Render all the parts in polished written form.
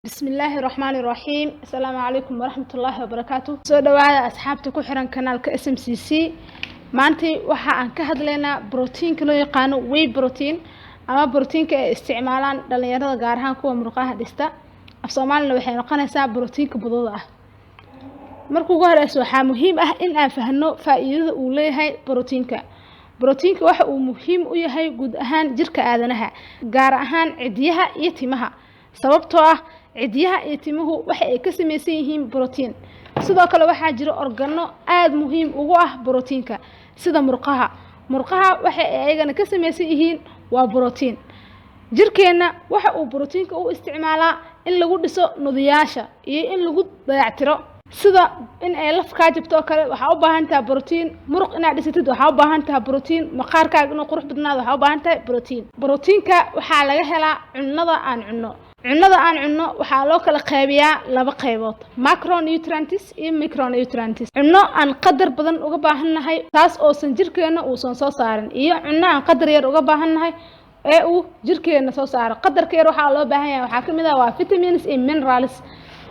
بسم الله الرحمن الرحيم. السلام عليكم ورحمة الله وبركاته. سو دواada asxaabta ku xiran kanaalka SMCC. maanta waxa aan ka hadlaynaa borotiinka loo yaqaan whey protein ama borotiinka ay isticmaalaan dhalinyarada gaar ahaan kuwa murqaha dhista. af Soomaaliya waxay noqonaysaa borotiinka budada ah. marka ugu horeysa waxa muhiim ah in aan fahanno faa'iidada uu leeyahay borotiinka. borotiinka waxa uu muhiim u yahay guud ahaan jirka aadanaha, gaar ahaan cidiyaha iyo timaha. sababtoo ah cidiyaha iyo timuhu waxa ay ka samaysan yihiin borotiin. sidoo kale waxaa jira organo aad muhiim ugu ah borotiinka sida murqaha. murqaha waxa ay ayagana ka samaysan yihiin waa borotiin. jirkeena waxa uu borotiinka u isticmaalaa in lagu dhiso nudayaasha iyo in lagu dayactiro, sida in ay laf ka jabto kale waxa u baahan tahay borotiin. muruq inaad dhisatid waxa u baahan tahay borotiin. maqaarkaaga inuu qurux badnaado waxa u baahan tahay borotiin. borotiinka waxa laga helaa cunnada aan cunno. cunnada aan cunno waxa loo kala qaybiyaa laba qaybood: macronutrients iyo micronutrients. cunno aan qadar badan uga baahanahay taas oo san jirkeena uu soo saarin, iyo cunno aan qadar yar uga baahanahay ee uu jirkeena soo saaro. qadarka yar waxa loo baahan yahay waxa kamid ah waa vitamins and minerals.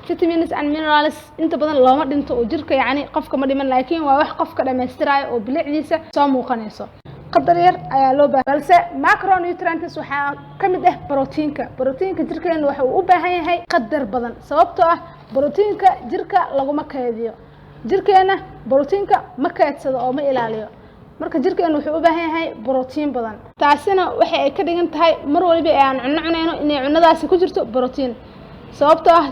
vitamins and minerals inta badan looma dhinto oo jirka qofka ma dhiman, laakiin waa wax qofka dhameystiraayo oo bilicdiisa soo muuqanayso. qadar yar ayaa loo baahan. balse macronutrients waxa kamid ah borotiinka. borotiinka jirkeena waxa uu u baahan yahay qadar badan, sababtoo ah borotiinka jirka laguma kaydiyo. jirkeena borotiinka ma kaydsado oo ma ilaaliyo. marka jirkeena wuxuu u baahan yahay borotiin badan. taasina waxa ay ka dhigan tahay mar waliba aan cunayno inay cunnadaasi ku jirto borotiin, sababtoo ah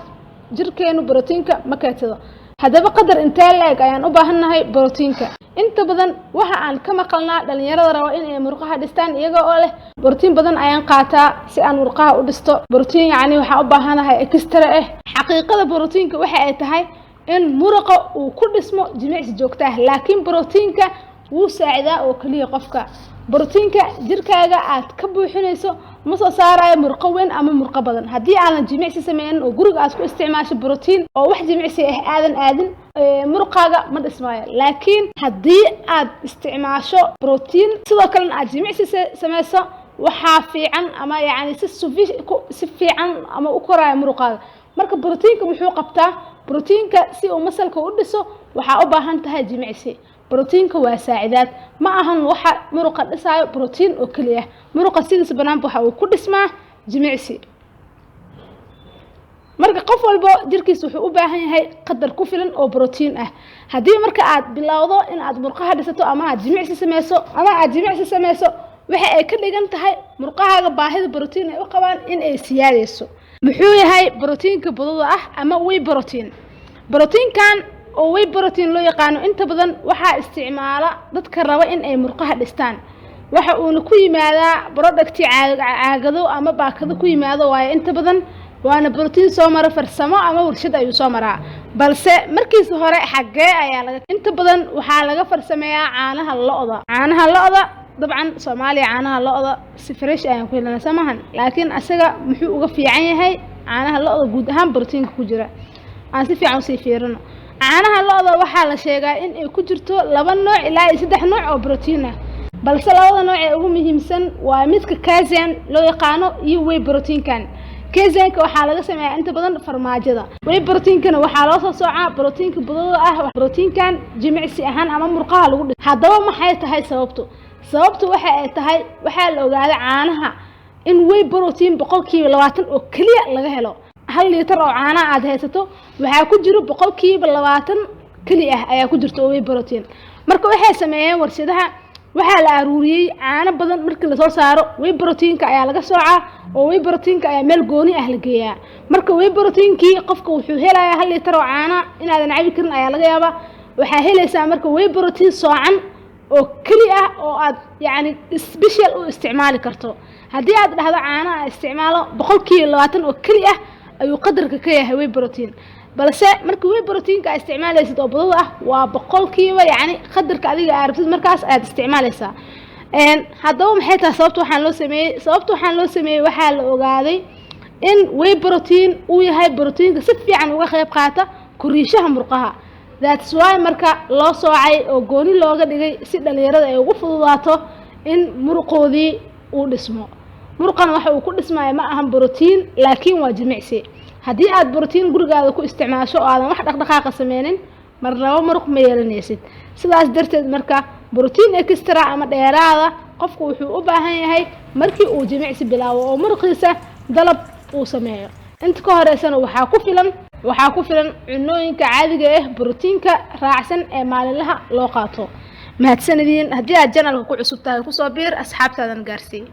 jirkeenu borotiinka ma kaydsado. haddaba qadar intee leeg ayaan u baahanahay borotiinka? inta badan waxa aan ka maqalnaa dhalinyarada raba in ay murqaha dhistaan iyaga oo leh borotiin badan ayaan qaataa si aan murqaha u dhisto. borotiin waxa u baahanahay extra ah. xaqiiqada borotiinka waxa ay tahay in murqa uu ku dhismo jimicsi joogto ah, laakiin borotiinka wuu saacidaa oo kaliya qofka. borotiinka jirkaaga aad ka buuxinayso ma soo saarayo murqo weyn ama murqo badan haddii aanan jimicsi sameynin oo guriga aad ku isticmaasho borotiin oo wax jimicsi ah aadin murqaaga ma dhismaayo. laakiin haddii aad isticmaasho borotiin sidoo kale aad jimicsi sameyso waxaa fiican ama si fiican ama u koraayo murqaaga. marka borotiinka muxuu qabtaa? borotiinka si uu masalka u dhiso waxa u baahan tahay jimicsi. borotiinka waa saacidaad, ma ahan waxa muruqa dhisaayo borotiin oo kaliya. muruqa sidiisa banaanba waxa uu ku dhismaa jimicsi. marka qof walba jirkiisa wuxuu u baahan yahay qadar ku filan oo borotiin ah. haddii marka aad bilowdo in aad murqaha dhisato ama aad jimicsi sameyso waxa ay ka dhigan tahay murqahaaga baahida borotiin ay u qabaan in ay siyaadayso. muxuu yahay borotiinka budada ah ama whey protein? borotiinkan oo whey protein loo yaqaano inta badan waxa isticmaala dadka raba in ay murqaha dhistaan. waxa uu ku yimaadaa product caagado ama baakado ku yimaado waaye inta badan waana borotiin soo mara farsamo ama warshad ayuu soo maraa. balse markiisa hore xagee ayaa inta badan waxa laga farsameeyaa caanaha lo'da. dabcan Soomaaliya caanaha lo'da si fresh ayaan ku helnaa samahan, laakiin asaga muxuu uga fiican yahay caanaha lo'da guud ahaan borotiinka ku jira? aan si fiican u sii fiirino. caanaha lo'da waxa la sheegaa in ay ku jirto 2 nooc ilaa 3 nooc oo borotiin ah, balse labada nooc ee ugu muhiimsan waa midka casein loo yaqaano iyo whey proteinkan. caseinka waxa laga sameeyaa inta badan farmaajada. whey proteinkana waxa loo soo soocaa borotiinka budada ah. borotiinkan jimicsi ahaan ama murqaha lagu dhiso. haddaba maxay tahay sababtu waxa ay tahay waxa la ogaaday caanaha in whey protein 20% oo kaliya laga helo. 1 litir oo caana aad haysato waxa ku jiro 20% kaliya ayaa ku jirto whey protein. marka waxay sameeyeen warshadaha waxa la aruuriyay caano badan markii la soo saaro whey proteinka ayaa laga soocaa oo whey proteinka ayaa meel gooni ah la geeyaa. marka whey proteinkii qofka wuxuu helayaa 1 litir oo caana inaadan cabi karin ayaa laga yaabaa. waxaa helaysaa marka whey protein soocan oo kaliya oo aad special u isticmaali karto. haddii aad dhahdo caana isticmaalo 20% oo kaliya ayuu qadarka ka yahay whey protein. balse marka whey proteinka aad isticmaalaysid oo budada ah waa 100% qadarka adiga aad rabtid markaas aad isticmaalaysaa. haddaba maxay tahay sababta waxaan loo sameeyay? waxaa la ogaaday in whey protein uu yahay borotiinka si fiican uga qayb qaata koriishaha murqaha. that's why marka loo soocay oo gooni looga dhigay si dhalinyarada ay ugu fududaato in murqoodii uu dhismo. murqan waxa uu ku dhismayaa ma ahan borotiin laakiin waa jimicsi. haddii aad borotiin gurigaada ku isticmaasho oo aadan wax dhaqdhaqaaqa sameynin marnaba muruq ma yeelanaysid sidaas darteed marka borotiin extra ama dheeraada qofku wuxuu u baahan yahay markii uu jimicsi bilaabo oo muruqiisa dalab uu sameeyo inta ka horeysana waxaa ku filan cunooyinka caadiga ah borotiinka raacsan ee maalinlaha loo qaato mahadsanidin haddii aad channelka ku cusub tahay ku soo biir asxaabtaadan gaarsii